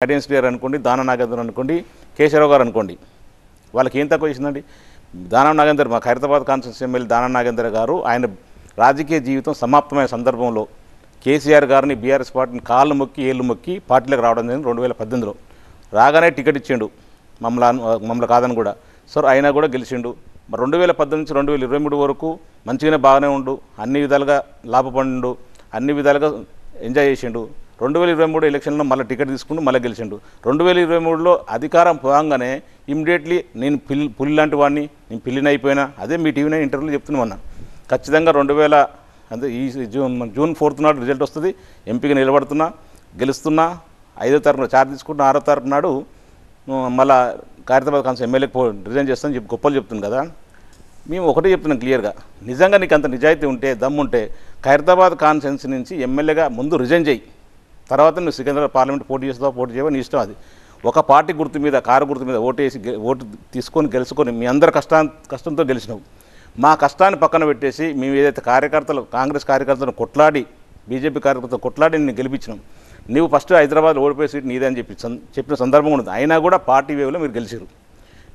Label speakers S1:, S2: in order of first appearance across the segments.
S1: Guidance గారు అనుకోండి, దానం నాగేందర్ అనుకోండి, కేశవరావు గారు అనుకోండి, వాళ్ళకి ఏం తక్కువ చేసిందండి? దానం నాగేందర్, మా ఖైరతాబాద్ కాన్స్టిట్యూన్సీ ఎమ్మెల్యే దానం నాగేందర్ గారు ఆయన రాజకీయ జీవితం సమాప్తమైన సందర్భంలో కేసీఆర్ గారిని బీఆర్ఎస్ పార్టీని కాళ్ళు మొక్కి ఏళ్ళు మొక్కి పార్టీలోకి రావడం జరిగింది 2018లో. రాగానే టికెట్ ఇచ్చిండు మమ్మల్ని కాదని కూడా. సో అయినా కూడా గెలిచిండు. మరి 2018 నుంచి 2023 వరకు మంచిగానే బాగానే ఉండు, అన్ని విధాలుగా లాభపడిండు, అన్ని విధాలుగా ఎంజాయ్ చేసిండు. 2023 ఎలక్షన్లో మళ్ళీ టికెట్ తీసుకుంటూ మళ్ళీ గెలిచిండు. 2023లో అధికారం పోగానే ఇమ్మీడియట్లీ నేను పులి లాంటి వాడిని, నేను పిల్లిని అయిపోయినా, అదే మీ టీవీ ఇంటర్వ్యూలో చెప్తున్నామన్నా. ఖచ్చితంగా 2000 అంటే ఈ జూన్ 4th నాడు రిజల్ట్ వస్తుంది, ఎంపీగా నిలబడుతున్నా, గెలుస్తున్నా, 5వ తారీఖున చార్జ్ తీసుకుంటున్నా, 6వ తారీఖు నాడు మళ్ళీ ఖైరతాబాద్ కాన్స్టిట్యూన్సీ ఎమ్మెల్యేకి రిజైన్ చేస్తానని చెప్పి గొప్పలు చెప్తుంది కదా. మేము ఒకటే చెప్తున్నాం క్లియర్గా, నిజంగా నీకు అంత నిజాయితీ ఉంటే, దమ్ముంటే ఖైరతాబాద్ కాన్స్టిట్యూన్సీ నుంచి ఎమ్మెల్యేగా ముందు రిజైన్ చేయి, తర్వాత నువ్వు సికింద్రాబాద్ పార్లమెంట్ పోటీ చేస్తావు, పోటీ చేయవో నీ ఇష్టం. అది ఒక పార్టీ గుర్తు మీద, కారు గుర్తు మీద ఓటు తీసుకొని గెలుచుకొని మీ అందరి కష్టంతో గెలిచినావు. మా కష్టాన్ని పక్కన పెట్టేసి మేము ఏదైతే కార్యకర్తలు, కాంగ్రెస్ కార్యకర్తలను కొట్లాడి, బీజేపీ కార్యకర్తలు కొట్లాడి నేను గెలిపించినాం. నువ్వు ఫస్ట్ హైదరాబాద్ ఓడిపోయే సీట్ నీదే అని చెప్పిన సందర్భం ఉంది. అయినా కూడా పార్టీ వేవ్లో మీరు గెలిచారు.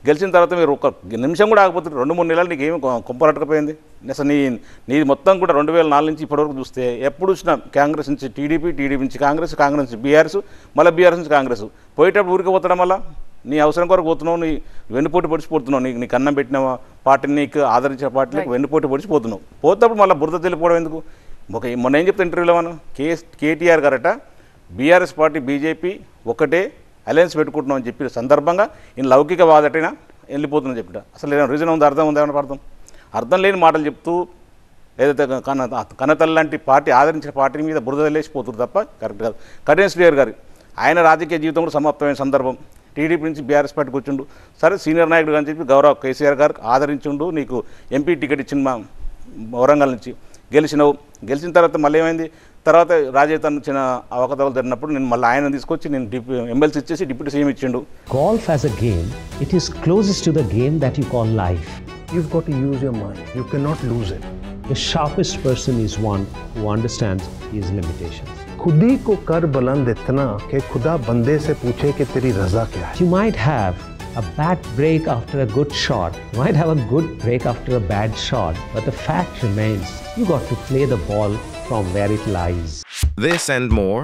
S1: గెలిచిన తర్వాత మీరు ఒక నిమిషం కూడా ఆగిపోతే 2-3 నెలలు నీకు ఏమి కుంపరట్టకపోయింది అసలు. నీది మొత్తం కూడా 2004 నుంచి ఇప్పటివరకు చూస్తే ఎప్పుడు వచ్చినా కాంగ్రెస్ నుంచి టీడీపీ, టీడీపీ నుంచి కాంగ్రెస్, కాంగ్రెస్ నుంచి బీఆర్ఎస్, మళ్ళీ బీఆర్ఎస్ నుంచి కాంగ్రెస్. పోయేటప్పుడు ఊరికి పోతడం వల్ల నీ అవసరం కొరకు పోతున్నావు, నీ వెన్నుపోటు పొడిచిపోతున్నావు, నీకు అన్నం పెట్టిన పార్టీని, నీకు ఆదరించిన పార్టీలకు వెన్నుపోటు పొడిచిపోతున్నావు. పోతప్పుడు మళ్ళీ బురద తెలిపోవడం ఎందుకు? మొన్న ఏం చెప్తా ఇంటర్వ్యూలో మనం, కేటీఆర్ గారట బీఆర్ఎస్ పార్టీ బీజేపీ ఒకటే అలయన్స్ పెట్టుకుంటున్నాం అని చెప్పిన సందర్భంగా ఈయన లౌకికవాదటైనా వెళ్ళిపోతుందని చెప్పిట. అసలు ఏదైనా రీజన్ ఉంది, అర్థం ఉందా? ఏమైనా అర్థం లేని మాటలు చెప్తూ ఏదైతే కన్నతల్లి లాంటి పార్టీ ఆదరించిన పార్టీ మీద బురద వెళ్ళేసిపోతుంది తప్ప కరెక్ట్ కాదు. గైడెన్స్ గారు ఆయన రాజకీయ జీవితం కూడా సమాప్తమైన సందర్భం. టీడీపీ నుంచి బీఆర్ఎస్ పార్టీకి వచ్చిండు, సరే సీనియర్ నాయకుడు అని చెప్పి గౌరవ కేసీఆర్ గారు ఆదరించుండు, నీకు ఎంపీ టికెట్ ఇచ్చిన మా వరంగల్ నుంచి గెలిచినావు. గెలిచిన తర్వాత మళ్ళీ ఏమైంది? తర్వాత రాజేతన్ ఇచ్చిన అవకతవకలు జరిగినప్పుడు నేను మళ్ళీ ఆయన తీసుకొచ్చి నేను ఎమ్మెల్సీ ఇచ్చేసి డిప్యూటీ సీఎం ఇచ్చిండు.
S2: Golf as a game, it is closest to the game that you call life.
S3: You've got to use your mind. You cannot lose it.
S2: The sharpest person is one who understands his limitations.
S3: खुद ही को कर बुलंद इतना कि खुदा बंदे से पूछे कि तेरी रजा क्या है.
S2: You might have a bad break after a good shot. You might have a good break after a bad shot. But the fact remains, you got to play the ball from where it lies.
S4: This and more,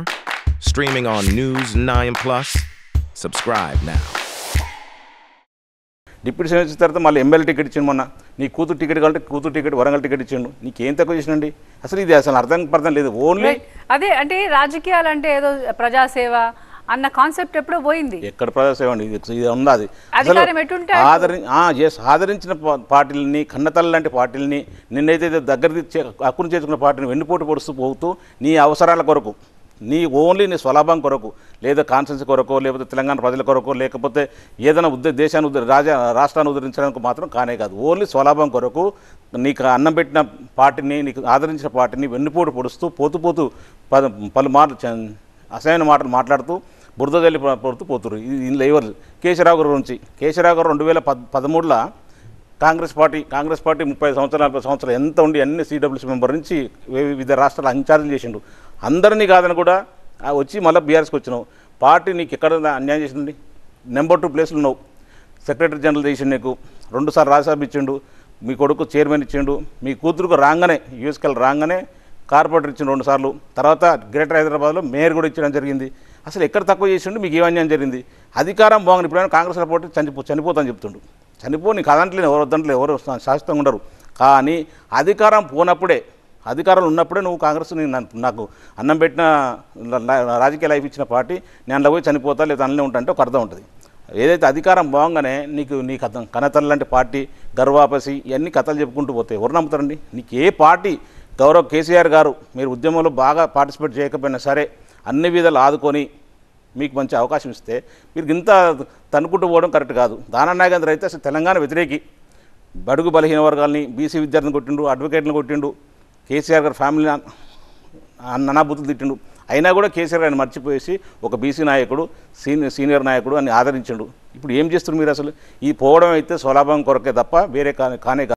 S4: streaming on News 9+. Subscribe now.
S1: Deputy CM ఇచ్చిన తర్వాత మళ్ళీ MLA ticket ఇచ్చిండు. మొన్న నీ కూతురు ticket కావాలంటే కూతురు ticket Warangal ticket ఇచ్చిండు. నీకేం తక్కువ చేసినండి? అసలు ఇది అసలు అర్థం లేదు. ఓన్లీ
S5: అదే అంటే రాజకీయాలు అంటే ఏదో ప్రజాసేవ అన్న కాన్సెప్ట్ ఎప్పుడో పోయింది.
S1: ఎక్కడ ప్రజాసేవ అండి? ఇది ఉన్నది. ఆదరించిన పార్టీలని, కన్నతల్లి లాంటి పార్టీలని, నిన్నైతే దగ్గర హక్కును చేర్చుకున్న పార్టీని వెన్నుపోటు పొడుస్తూ పోతూ నీ అవసరాల కొరకు, ఓన్లీ నీ స్వలాభం కొరకు, లేదా కాన్స్టిట్యూన్సీ కొరకో, లేకపోతే తెలంగాణ ప్రజల కొరకో, లేకపోతే ఏదైనా దేశాన్ని రాష్ట్రాన్ని ఉద్ధరించడానికి మాత్రం కానే కాదు. ఓన్లీ స్వలాభం కొరకు నీకు అన్నం పెట్టిన పార్టీని, నీకు ఆదరించిన పార్టీని వెన్నుపోటు పొడుస్తూ పోతూ పలుమార్లు అసహ్యమైన మాటలు మాట్లాడుతూ బురద జల్లి పడుతూ పోతురు. ఇందులో ఎవరు? కేశవరావు గారి గురించి. కేశవరావు గారు 2013లో కాంగ్రెస్ పార్టీ 30 సంవత్సరాలు 40 సంవత్సరాలు ఎంత ఉండి అన్ని CWC మెంబర్ నుంచి వివిధ రాష్ట్రాల ఇన్ఛార్జీలు చేసిండు. అందరినీ కాదని కూడా వచ్చి మళ్ళీ బీఆర్ఎస్కి వచ్చినావు. పార్టీ నీకు ఎక్కడ అన్యాయం చేసింది? నెంబర్ 2 ప్లేస్లో ఉన్నావు. సెక్రటరీ జనరల్ చేసిండు, నీకు 2 సార్లు రాజ్యసభ ఇచ్చిండు, మీ కొడుకు చైర్మన్ ఇచ్చిండు, మీ కూతురుకు రాగానే యూఎస్కి రాగానే కార్పొరేటర్ ఇచ్చిండు 2 సార్లు, తర్వాత గ్రేటర్ హైదరాబాద్లో మేయర్ కూడా ఇచ్చడం జరిగింది. అసలు ఎక్కడ తక్కువ చేసిండు? మీకు ఏ అన్యాయం జరిగింది? అధికారం బాగుంది. ఇప్పుడైనా కాంగ్రెస్ పోటీ చనిపోతాను చెప్తుండు. చనిపోని కాదంటలేను, ఎవరు వద్దంటలే, ఎవరు శాశ్వతంగా ఉండరు. కానీ అధికారం పోనప్పుడే, అధికారంలో ఉన్నప్పుడే నువ్వు కాంగ్రెస్ నాకు అన్నం పెట్టిన రాజకీయ లైఫ్ ఇచ్చిన పార్టీ నేను అందులో పోయి చనిపోతా లేదా అందులో ఉంటా అంటే ఒక అర్థం ఉంటుంది. ఏదైతే అధికారం బాగానే నీకు కన్నతల్లి లాంటి పార్టీ, గర్వాపసి, ఇవన్నీ కథలు చెప్పుకుంటూ పోతే ఎవరు నమ్ముతారండి? నీకు ఏ పార్టీ, గౌరవ్ కేసీఆర్ గారు మీరు ఉద్యమంలో బాగా పార్టిసిపేట్ చేయకపోయినా సరే అన్ని విధాలు ఆదుకొని మీకు మంచి అవకాశం ఇస్తే మీరు ఇంత తనుకుంటూ పోవడం కరెక్ట్ కాదు. దానం నాగేందర్ అయితే అసలు తెలంగాణ వ్యతిరేకి, బడుగు బలహీన వర్గాలని, బీసీ విద్యార్థిని కొట్టిండు, అడ్వకేట్లను కొట్టిండు, కేసీఆర్ గారు ఫ్యామిలీ అనాబుతులు తిట్టిండు. అయినా కూడా కేసీఆర్ గారిని మర్చిపోయేసి ఒక బీసీ నాయకుడు, సీనియర్ నాయకుడు అని ఆదరించిండు. ఇప్పుడు ఏం చేస్తున్నారు మీరు? అసలు ఈ పోవడం అయితే స్వలాభం కొరకే తప్ప వేరే కానే కాదు.